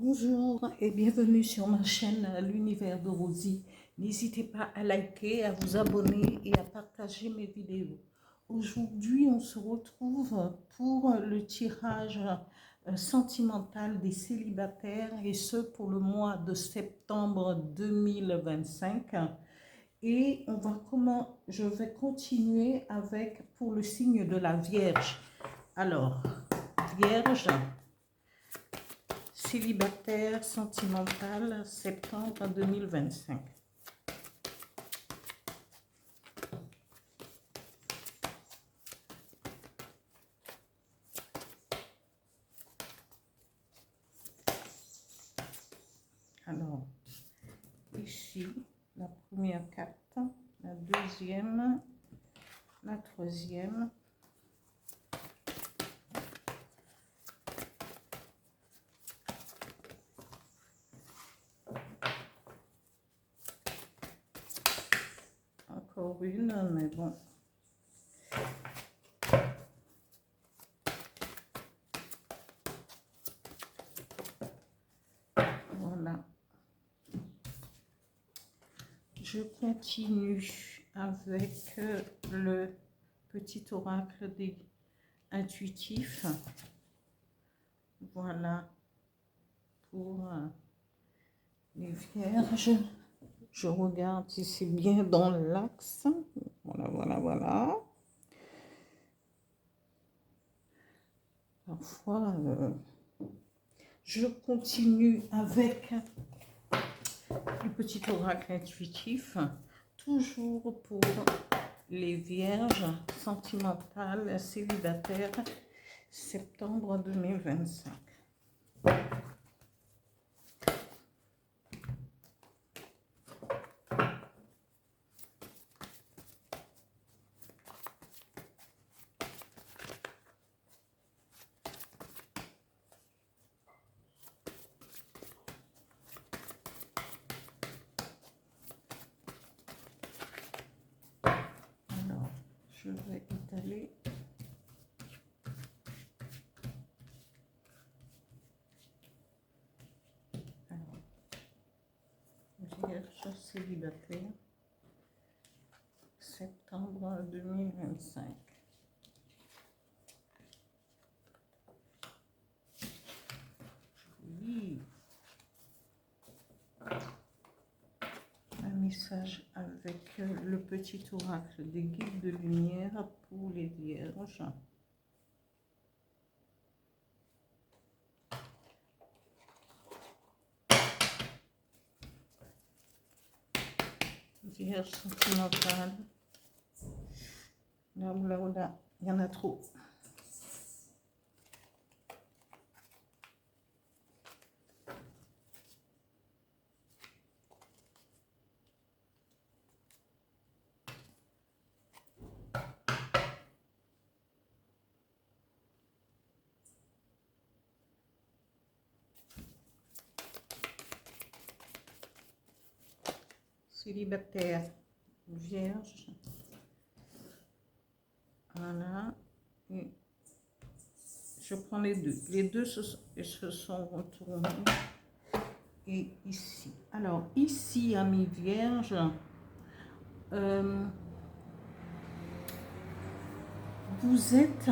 Bonjour et bienvenue sur ma chaîne L'Univers de Rosie. N'hésitez pas à liker, à vous abonner et à partager mes vidéos. Aujourd'hui, on se retrouve pour le tirage sentimental des célibataires et ce pour le mois de septembre 2025. Et je vais continuer avec pour le signe de la Vierge. Alors, Vierge. Célibataire sentimental, septembre 2025. Alors, ici, la première carte, la deuxième, la troisième. Encore une, mais bon. Voilà. Je continue avec le petit oracle des intuitifs. Voilà pour les vierges. Je regarde si c'est bien dans l'axe. Voilà, voilà, voilà. Parfois, je continue avec le petit oracle intuitif, toujours pour les vierges sentimentales célibataires, septembre 2025. Je vais étaler. Alors, Vierge célibataire, septembre 2025. Oui. Un message avec le petit oracle des guides de lumière pour les vierges. Vierge sentimentale. Là, il y en a trop. Célibataire, vierge. Voilà. Et je prends les deux. Les deux se sont retournés. Et ici. Alors, ici, amis vierges, vous êtes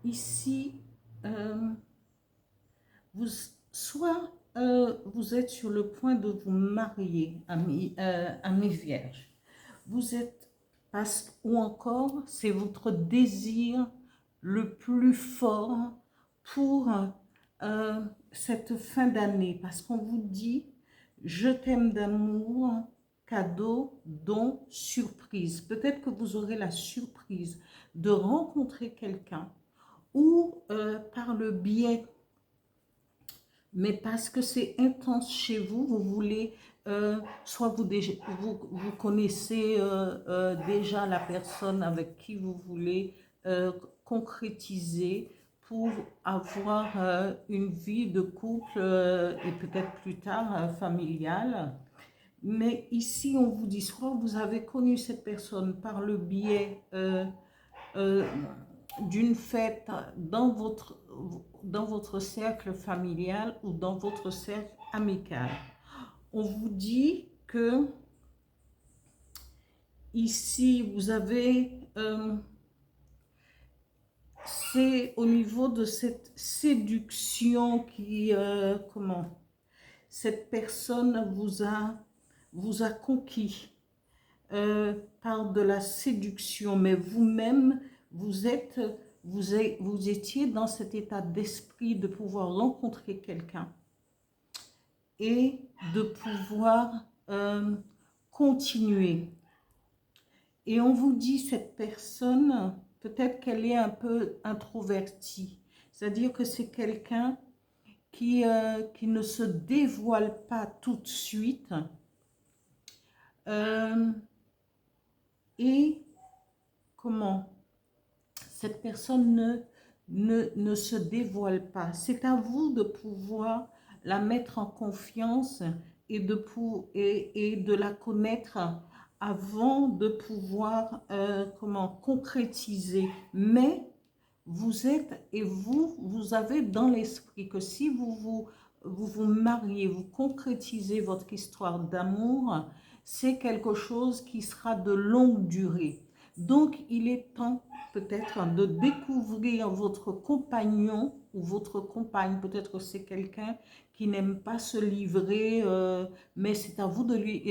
ici, vous êtes sur le point de vous marier, amis vierges. Vous êtes, ou encore, c'est votre désir le plus fort pour cette fin d'année, parce qu'on vous dit je t'aime d'amour, cadeau, don, surprise. Peut-être que vous aurez la surprise de rencontrer quelqu'un ou par le biais, mais parce que c'est intense chez vous, vous voulez, soit vous connaissez déjà la personne avec qui vous voulez concrétiser pour avoir une vie de couple et peut-être plus tard familiale. Mais ici, on vous dit, soit vous avez connu cette personne par le biais d'une fête dans dans votre cercle familial ou dans votre cercle amical. On vous dit que ici, vous avez, c'est au niveau de cette séduction qui, comment, cette personne vous a conquis par de la séduction, mais vous-même, vous étiez dans cet état d'esprit de pouvoir rencontrer quelqu'un et de pouvoir continuer. Et on vous dit, cette personne, peut-être qu'elle est un peu introvertie, c'est-à-dire que c'est quelqu'un qui ne se dévoile pas tout de suite et comment cette personne ne se dévoile pas. C'est à vous de pouvoir la mettre en confiance et de la connaître avant de pouvoir concrétiser. Mais vous êtes, et vous avez dans l'esprit que si vous mariez, vous concrétisez votre histoire d'amour, c'est quelque chose qui sera de longue durée. Donc, il est temps peut-être de découvrir votre compagnon ou votre compagne. Peut-être que c'est quelqu'un qui n'aime pas se livrer, mais c'est à vous de lui,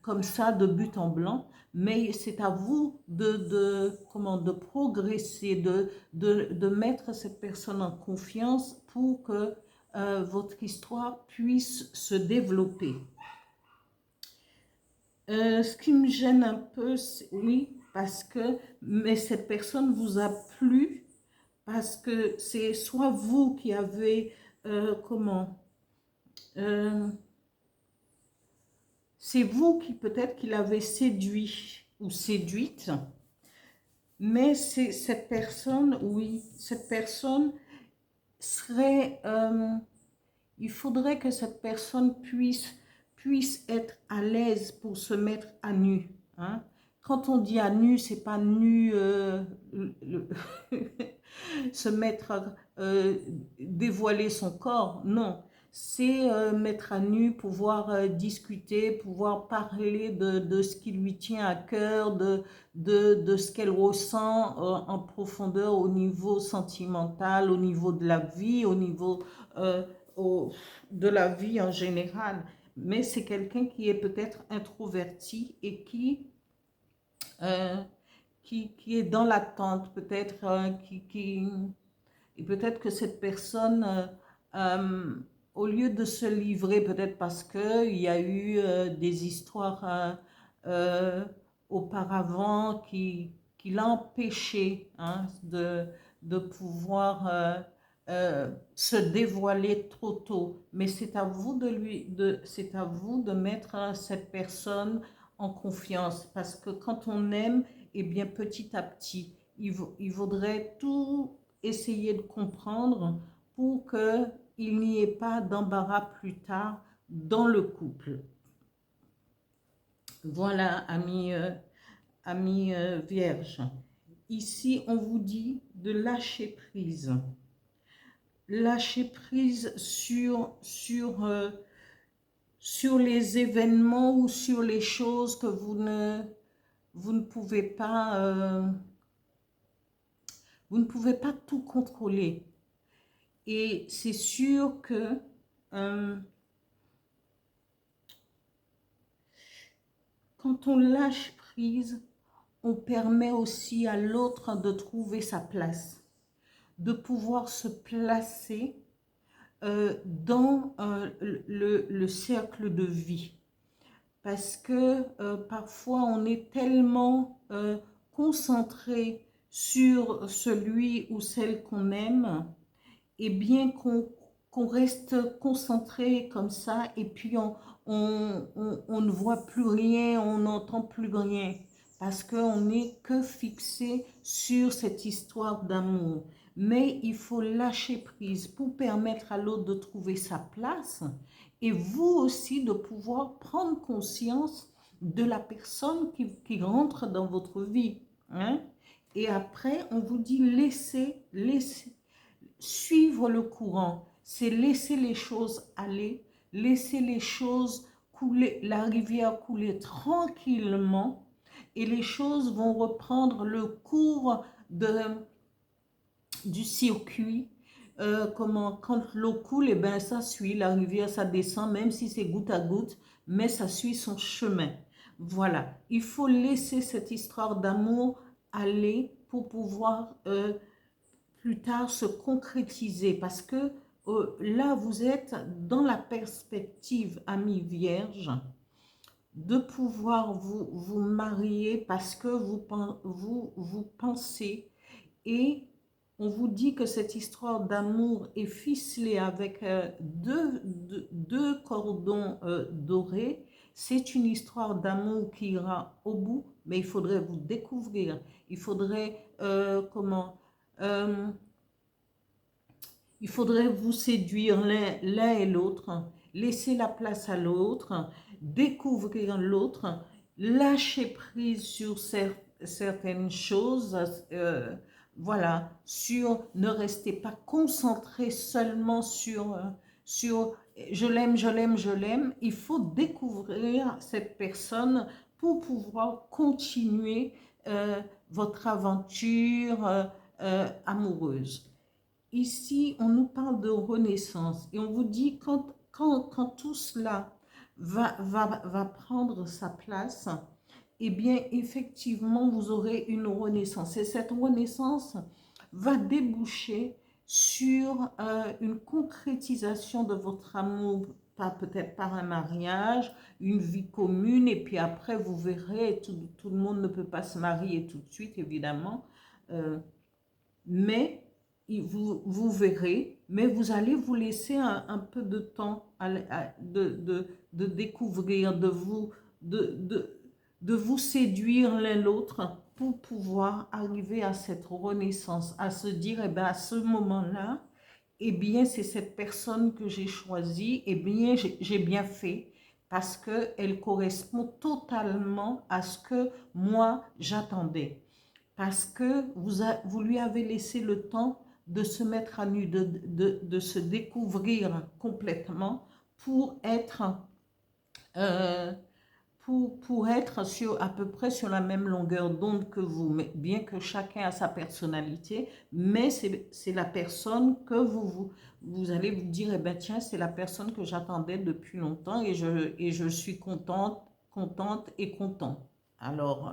comme ça, de but en blanc. Mais c'est à vous de progresser, de mettre cette personne en confiance pour que votre histoire puisse se développer. Ce qui me gêne un peu, oui, parce que, mais cette personne vous a plu, parce que c'est soit vous qui avez, c'est vous qui peut-être qui l'avez séduit ou séduite, mais c'est cette personne, oui, cette personne serait, il faudrait que cette personne puisse être à l'aise pour se mettre à nu. Hein. Quand on dit à nu, c'est pas nu se mettre, dévoiler son corps, non. C'est mettre à nu, pouvoir discuter, pouvoir parler de ce qui lui tient à cœur, de ce qu'elle ressent en profondeur au niveau sentimental, au niveau de la vie, au niveau de la vie en général. Mais c'est quelqu'un qui est peut-être introverti et qui est dans l'attente, peut-être et peut-être que cette personne, au lieu de se livrer, peut-être parce qu'il y a eu des histoires auparavant qui l'a empêché hein, de pouvoir se dévoiler trop tôt. Mais c'est à vous c'est à vous de mettre cette personne en confiance, parce que quand on aime, eh bien petit à petit, il vaudrait tout essayer de comprendre pour qu'il n'y ait pas d'embarras plus tard dans le couple. Voilà, amis vierges. Ici, on vous dit de lâcher prise. Lâcher prise sur les événements ou sur les choses que vous ne pouvez pas tout contrôler. Et c'est sûr que quand on lâche prise, on permet aussi à l'autre de trouver sa place, de pouvoir se placer dans le cercle de vie. Parce que parfois on est tellement concentré sur celui ou celle qu'on aime, et bien qu'on reste concentré comme ça, et puis on ne voit plus rien, on n'entend plus rien, parce qu'on n'est que fixé sur cette histoire d'amour. Mais il faut lâcher prise pour permettre à l'autre de trouver sa place, et vous aussi de pouvoir prendre conscience de la personne qui rentre dans votre vie. Hein? Et après, on vous dit laissez suivre le courant, c'est laisser les choses aller, laisser les choses couler, la rivière couler tranquillement et les choses vont reprendre le cours du circuit. Quand l'eau coule, et ben, ça suit, la rivière, ça descend, même si c'est goutte à goutte, mais ça suit son chemin. Voilà, il faut laisser cette histoire d'amour aller pour pouvoir plus tard se concrétiser parce que là, vous êtes dans la perspective, ami vierge, de pouvoir vous marier parce que vous pensez et on vous dit que cette histoire d'amour est ficelée avec deux cordons dorés. C'est une histoire d'amour qui ira au bout, mais il faudrait vous découvrir. Il faudrait, euh, il faudrait vous séduire l'un et l'autre, laisser la place à l'autre, découvrir l'autre, lâcher prise sur certaines choses, voilà, ne restez pas concentré seulement sur je l'aime, je l'aime, je l'aime. Il faut découvrir cette personne pour pouvoir continuer votre aventure amoureuse. Ici, on nous parle de renaissance et on vous dit quand tout cela va prendre sa place, eh bien, effectivement, vous aurez une renaissance. Et cette renaissance va déboucher sur une concrétisation de votre amour, peut-être par un mariage, une vie commune, et puis après, vous verrez, tout le monde ne peut pas se marier tout de suite, évidemment, mais vous verrez, mais vous allez vous laisser un peu de temps de découvrir, de vous séduire l'un l'autre pour pouvoir arriver à cette renaissance, à se dire, eh bien, à ce moment-là, eh bien, c'est cette personne que j'ai choisie, eh bien, j'ai bien fait parce qu'elle correspond totalement à ce que moi, j'attendais. Parce que vous lui avez laissé le temps de se mettre à nu, de se découvrir complètement pour être, euh, pour être à peu près sur la même longueur d'onde que vous, mais bien que chacun a sa personnalité, mais c'est la personne que vous allez vous dire, eh ben tiens, c'est la personne que j'attendais depuis longtemps et je suis contente et content. Alors,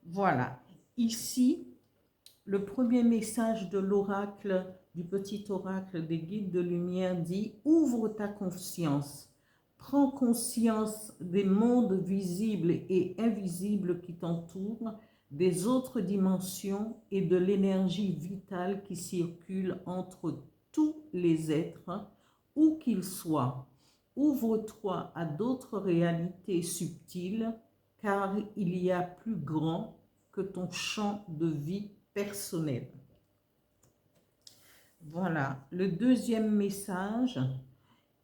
voilà. Ici, le premier message de l'oracle, du petit oracle des guides de lumière dit « Ouvre ta conscience, prends conscience des mondes visibles et invisibles qui t'entourent, des autres dimensions et de l'énergie vitale qui circule entre tous les êtres, où qu'ils soient. Ouvre-toi à d'autres réalités subtiles, car il y a plus grand que ton champ de vie personnel. » Voilà, le deuxième message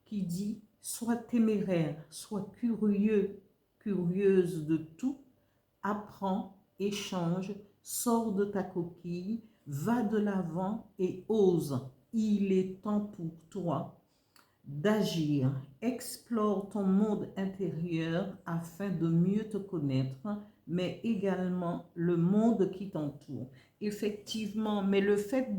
qui dit « Sois téméraire, sois curieux, curieuse de tout, apprends, échange, sors de ta coquille, va de l'avant et ose. Il est temps pour toi d'agir. Explore ton monde intérieur afin de mieux te connaître, mais également le monde qui t'entoure. » Effectivement, mais le fait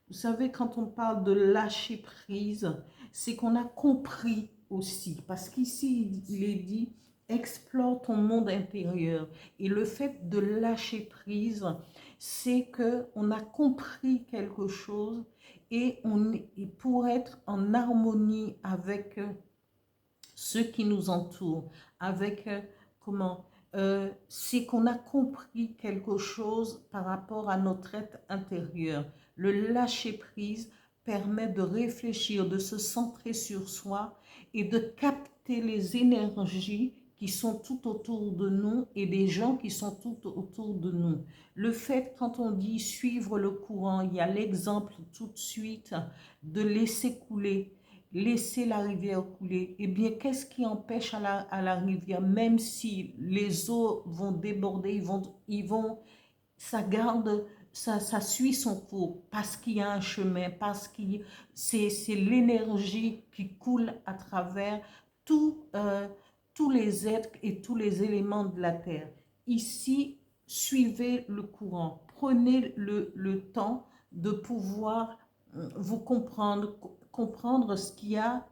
vous savez, quand on parle de lâcher prise, c'est qu'on a compris aussi, parce qu'ici, il est dit, explore ton monde intérieur. Et le fait de lâcher prise, c'est qu'on a compris quelque chose et pour être en harmonie avec ceux qui nous entourent, avec c'est qu'on a compris quelque chose par rapport à notre être intérieur. Le lâcher-prise permet de réfléchir, de se centrer sur soi et de capter les énergies qui sont tout autour de nous et des gens qui sont tout autour de nous. Le fait, quand on dit suivre le courant, il y a l'exemple tout de suite de laisser couler, laisser la rivière couler. Eh bien, qu'est-ce qui empêche à la rivière, même si les eaux vont déborder, ça garde ça suit son cours, parce qu'il y a un chemin, parce que c'est l'énergie qui coule à travers tout, tous les êtres et tous les éléments de la Terre. Ici, suivez le courant, prenez le temps de pouvoir vous comprendre, comprendre ce qu'il y a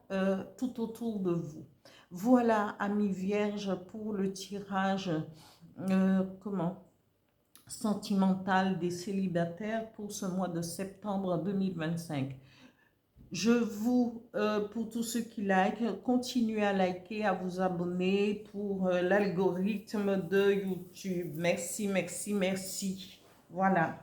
tout autour de vous. Voilà, amis vierges, pour le tirage, comment sentimental des célibataires pour ce mois de septembre 2025. Je vous, pour tous ceux qui like, continuez à liker, à vous abonner pour l'algorithme de YouTube. Merci, merci, merci. Voilà.